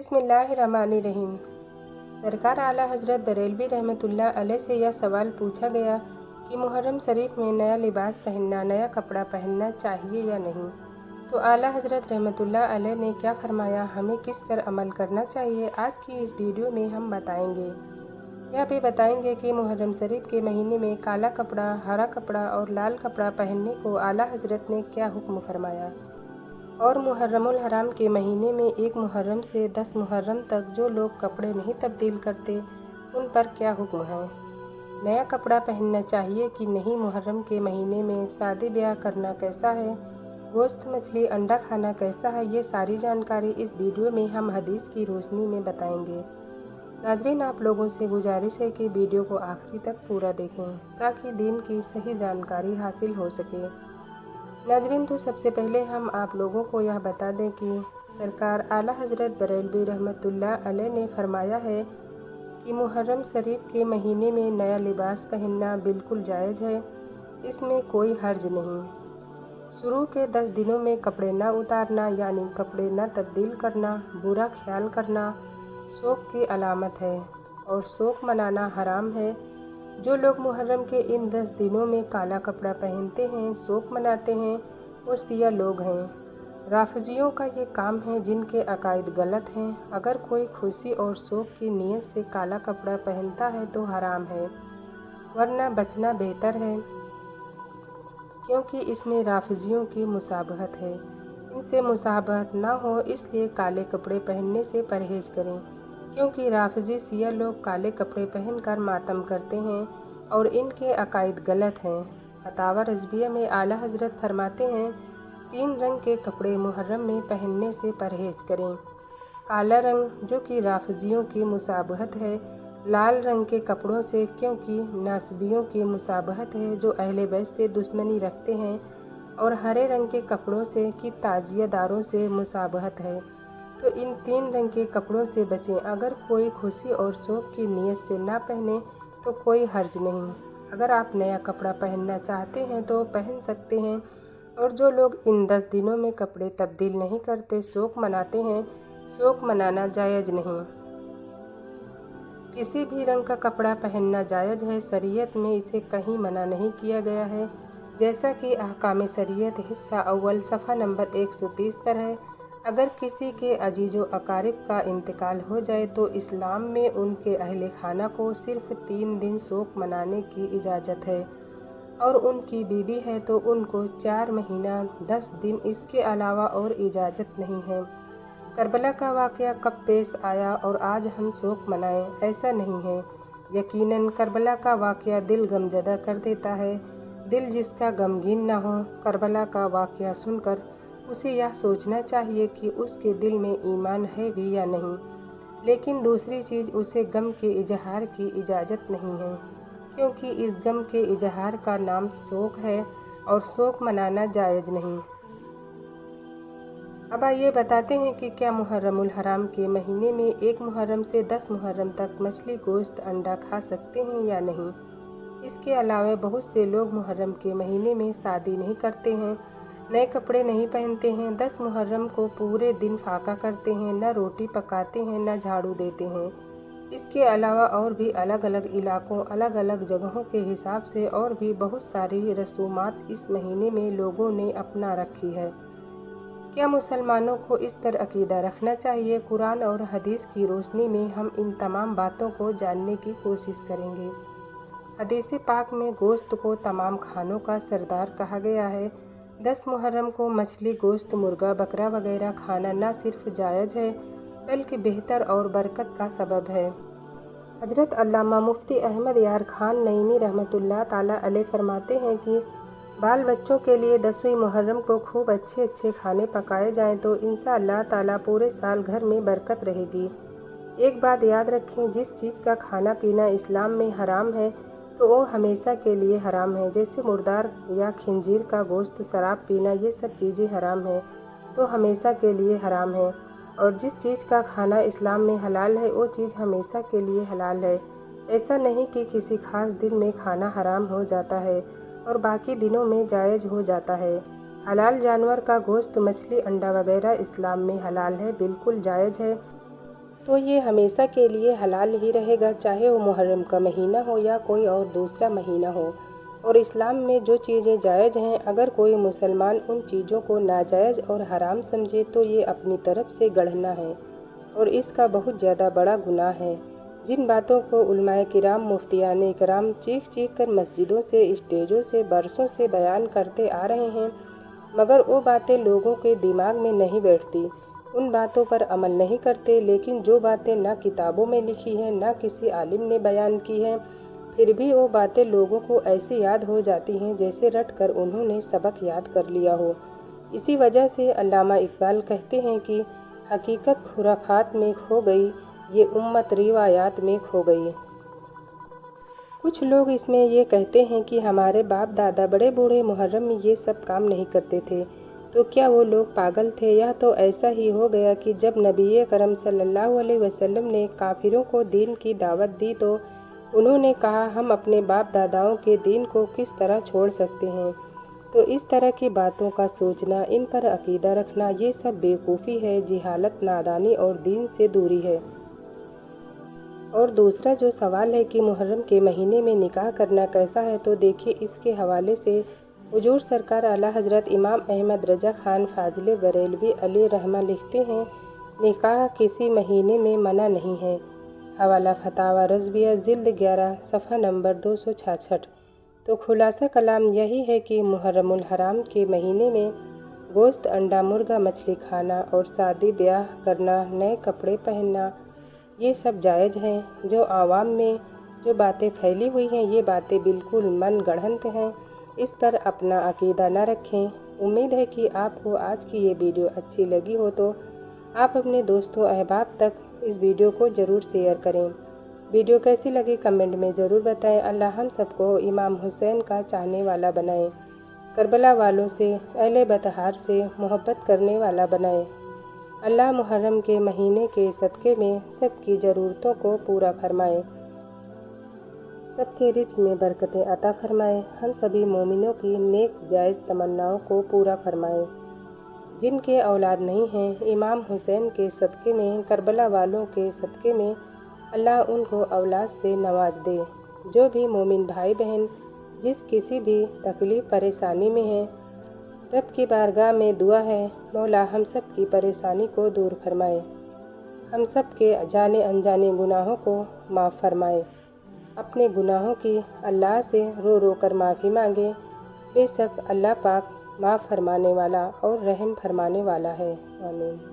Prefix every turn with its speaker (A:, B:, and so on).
A: बिस्मिल्लाहिर्रहमानिर्रहीम। सरकार आला हज़रत बरेलवी रहमतुल्लाह अलैह से यह सवाल पूछा गया कि मुहर्रम शरीफ में नया लिबास पहनना, नया कपड़ा पहनना चाहिए या नहीं। तो आला हज़रत रहमतुल्लाह अलैह ने क्या फरमाया, हमें किस पर अमल करना चाहिए, आज की इस वीडियो में हम बताएंगे। यह भी बताएंगे कि मुहर्रम शरीफ के महीने में काला कपड़ा, हरा कपड़ा और लाल कपड़ा पहनने को आला हज़रत ने क्या हुक्म फरमाया, और मुहर्रमुल हराम के महीने में 1 मुहर्रम से 10 मुहर्रम तक जो लोग कपड़े नहीं तब्दील करते उन पर क्या हुक्म है। नया कपड़ा पहनना चाहिए कि नहीं, मुहर्रम के महीने में शादी ब्याह करना कैसा है, गोश्त मछली अंडा खाना कैसा है, ये सारी जानकारी इस वीडियो में हम हदीस की रोशनी में बताएंगे। नाज़रीन, आप लोगों से गुजारिश है कि वीडियो को आखिरी तक पूरा देखें ताकि दीन की सही जानकारी हासिल हो सके। नाज़रीन, तो सबसे पहले हम आप लोगों को यह बता दें कि सरकार आला हज़रत बरेलवी रहमतुल्लाह अलैह ने फरमाया है कि मुहर्रम शरीफ के महीने में नया लिबास पहनना बिल्कुल जायज़ है, इसमें कोई हर्ज नहीं। शुरू के 10 दिनों में कपड़े न उतारना यानी कपड़े न तब्दील करना बुरा ख्याल करना शौक़ की अलामत है और शौक़ मनाना हराम है। जो लोग मुहर्रम के इन 10 दिनों में काला कपड़ा पहनते हैं, शौक़ मनाते हैं, वो शिया लोग हैं। राफ़िज़ियों का ये काम है जिनके अकायद गलत हैं। अगर कोई खुशी और शौक़ की नीयत से काला कपड़ा पहनता है तो हराम है, वरना बचना बेहतर है, क्योंकि इसमें राफ़िज़ियों की मुसाबहत है। इनसे मुसाबहत ना हो इसलिए काले कपड़े पहनने से परहेज़ करें, क्योंकि राफ़िज़ी शिया लोग काले कपड़े पहनकर मातम करते हैं और इनके अकायद गलत हैं। फतावा रज़विया में आला हज़रत फरमाते हैं, 3 रंग के कपड़े मुहर्रम में पहनने से परहेज़ करें। काला रंग जो कि राफ़िज़ियों की मुसाबहत है, लाल रंग के कपड़ों से क्योंकि नासबियों की मुसाबहत है जो अहले बैत से दुश्मनी रखते हैं, और हरे रंग के कपड़ों से कि ताजियादारों से मुसाबहत है। तो इन 3 रंग के कपड़ों से बचें। अगर कोई खुशी और शौक़ की नीयत से ना पहने तो कोई हर्ज नहीं। अगर आप नया कपड़ा पहनना चाहते हैं तो पहन सकते हैं, और जो लोग इन 10 दिनों में कपड़े तब्दील नहीं करते, शौक़ मनाते हैं, शौक़ मनाना जायज़ नहीं। किसी भी रंग का कपड़ा पहनना जायज़ है, शरीयत में इसे कहीं मना नहीं किया गया है, जैसा कि अहकाम शरीयत हिस्सा अव्वल सफ़ा नंबर 130 पर है। अगर किसी के अजीज़ो अकारिब का इंतकाल हो जाए तो इस्लाम में उनके अहले खाना को सिर्फ़ 3 दिन शौक़ मनाने की इजाज़त है, और उनकी बीवी है तो उनको 4 महीना 10 दिन, इसके अलावा और इजाज़त नहीं है। करबला का वाक़या कब पेश आया और आज हम शौक़ मनाएं, ऐसा नहीं है। यकीनन करबला का वाक़या दिल गमज़दा कर देता है। दिल जिसका गमगीन ना हो, करबला का वाक़या सुनकर उसे यह सोचना चाहिए कि उसके दिल में ईमान है भी या नहीं। लेकिन दूसरी चीज़, उसे गम के इजहार की इजाज़त नहीं है, क्योंकि इस गम के इजहार का नाम शौक़ है और शौक़ मनाना जायज़ नहीं। अब आइए बताते हैं कि क्या मुहर्रमुल हराम के महीने में 1 मुहर्रम से 10 मुहर्रम तक मछली, गोश्त, अंडा खा सकते हैं या नहीं। इसके अलावा बहुत से लोग मुहर्रम के महीने में शादी नहीं करते हैं, नए कपड़े नहीं पहनते हैं, 10 मुहर्रम को पूरे दिन फाका करते हैं, न रोटी पकाते हैं, न झाड़ू देते हैं। इसके अलावा और भी अलग अलग इलाकों, अलग अलग जगहों के हिसाब से और भी बहुत सारी रसूमात इस महीने में लोगों ने अपना रखी है। क्या मुसलमानों को इस पर अकीदा रखना चाहिए? कुरान और हदीस की रोशनी में हम इन तमाम बातों को जानने की कोशिश करेंगे। हदीस पाक में गोश्त को तमाम खानों का सरदार कहा गया है। 10 मुहर्रम को मछली, गोश्त, मुर्गा, बकरा वगैरह खाना न सिर्फ जायज़ है बल्कि बेहतर और बरकत का सबब है। हज़रत अल्लामा मुफ्ती अहमद यार खान नईमी रहमतुल्लाह ताला अलैह फरमाते हैं कि बाल बच्चों के लिए 10वीं मुहर्रम को खूब अच्छे अच्छे खाने पकाए जाएं तो इंशाअल्लाह ताला पूरे साल घर में बरकत रहेगी। एक बात याद रखें, जिस चीज़ का खाना पीना इस्लाम में हराम है तो वो हमेशा के लिए हराम है। जैसे मुर्दार या खिंजीर का गोश्त, शराब पीना, ये सब चीज़ें हराम हैं तो हमेशा के लिए हराम है। और जिस चीज़ का खाना इस्लाम में हलाल है वो चीज़ हमेशा के लिए हलाल है। ऐसा नहीं कि किसी खास दिन में खाना हराम हो जाता है और बाकी दिनों में जायज़ हो जाता है। हलाल जानवर का गोश्त, मछली, अंडा वगैरह इस्लाम में हलाल है, बिल्कुल जायज़ है। تو یہ ہمیشہ کے لیے حلال ہی رہے گا، چاہے وہ محرم کا مہینہ ہو یا کوئی اور دوسرا مہینہ ہو۔ اور اسلام میں جو چیزیں جائز ہیں، اگر کوئی مسلمان ان چیزوں کو ناجائز اور حرام سمجھے تو یہ اپنی طرف سے گڑھنا ہے اور اس کا بہت زیادہ بڑا گناہ ہے۔ جن باتوں کو علماء کرام، مفتیان کرام چیخ چیخ کر مسجدوں سے، اسٹیجوں سے برسوں سے بیان کرتے آ رہے ہیں، مگر وہ باتیں لوگوں کے دماغ میں نہیں بیٹھتی، ان باتوں پر عمل نہیں کرتے۔ لیکن جو باتیں نہ کتابوں میں لکھی ہیں، نہ کسی عالم نے بیان کی ہیں، پھر بھی وہ باتیں لوگوں کو ایسی یاد ہو جاتی ہیں جیسے رٹ کر انہوں نے سبق یاد کر لیا ہو۔ اسی وجہ سے علامہ اقبال کہتے ہیں کہ حقیقت خرافات میں کھو گئی، یہ امت روایات میں کھو گئی۔ کچھ لوگ اس میں یہ کہتے ہیں کہ ہمارے باپ دادا بڑے بوڑھے محرم میں یہ سب کام نہیں کرتے تھے، تو کیا وہ لوگ پاگل تھے؟ یا تو ایسا ہی ہو گیا کہ جب نبی کرم صلی اللہ علیہ وسلم نے کافروں کو دین کی دعوت دی تو انہوں نے کہا ہم اپنے باپ داداؤں کے دین کو کس طرح چھوڑ سکتے ہیں؟ تو اس طرح کی باتوں کا سوچنا، ان پر عقیدہ رکھنا، یہ سب بیوقوفی ہے، جہالت، نادانی اور دین سے دوری ہے۔ اور دوسرا جو سوال ہے کہ محرم کے مہینے میں نکاح کرنا کیسا ہے، تو دیکھیے اس کے حوالے سے حضور سرکار اعلیٰ حضرت امام احمد رضا خان فاضل بریلوی علیہ رحمہ لکھتے ہیں، نکاح کسی مہینے میں منع نہیں ہے۔ حوالہ فتاوی رضویہ جلد 11 صفحہ نمبر 266۔ تو خلاصہ کلام یہی ہے کہ محرم الحرام کے مہینے میں گوشت، انڈا، مرغا، مچھلی کھانا اور شادی بیاہ کرنا، نئے کپڑے پہننا، یہ سب جائز ہیں۔ جو عوام میں جو باتیں پھیلی ہوئی ہیں، یہ باتیں بالکل من گڑھنت ہیں، اس پر اپنا عقیدہ نہ رکھیں۔ امید ہے کہ آپ کو آج کی یہ ویڈیو اچھی لگی ہو تو آپ اپنے دوستوں احباب تک اس ویڈیو کو ضرور شیئر کریں۔ ویڈیو کیسی لگی کمنٹ میں ضرور بتائیں۔ اللہ ہم سب کو امام حسین کا چاہنے والا بنائے، کربلا والوں سے، اہل بطحار سے محبت کرنے والا بنائے۔ اللہ محرم کے مہینے کے صدقے میں سب کی ضرورتوں کو پورا فرمائے، سب کے رزق میں برکتیں عطا فرمائے، ہم سبھی مومنوں کی نیک جائز تمناؤں کو پورا فرمائے۔ جن کے اولاد نہیں ہیں، امام حسین کے صدقے میں، کربلا والوں کے صدقے میں اللہ ان کو اولاد سے نواز دے۔ جو بھی مومن بھائی بہن جس کسی بھی تکلیف پریشانی میں ہیں، رب کی بارگاہ میں دعا ہے مولا ہم سب کی پریشانی کو دور فرمائے، ہم سب کے جانے انجانے گناہوں کو معاف فرمائے، اپنے گناہوں کی اللہ سے رو رو کر معافی مانگے، بے شک اللہ پاک معاف فرمانے والا اور رحم فرمانے والا ہے۔ آمین۔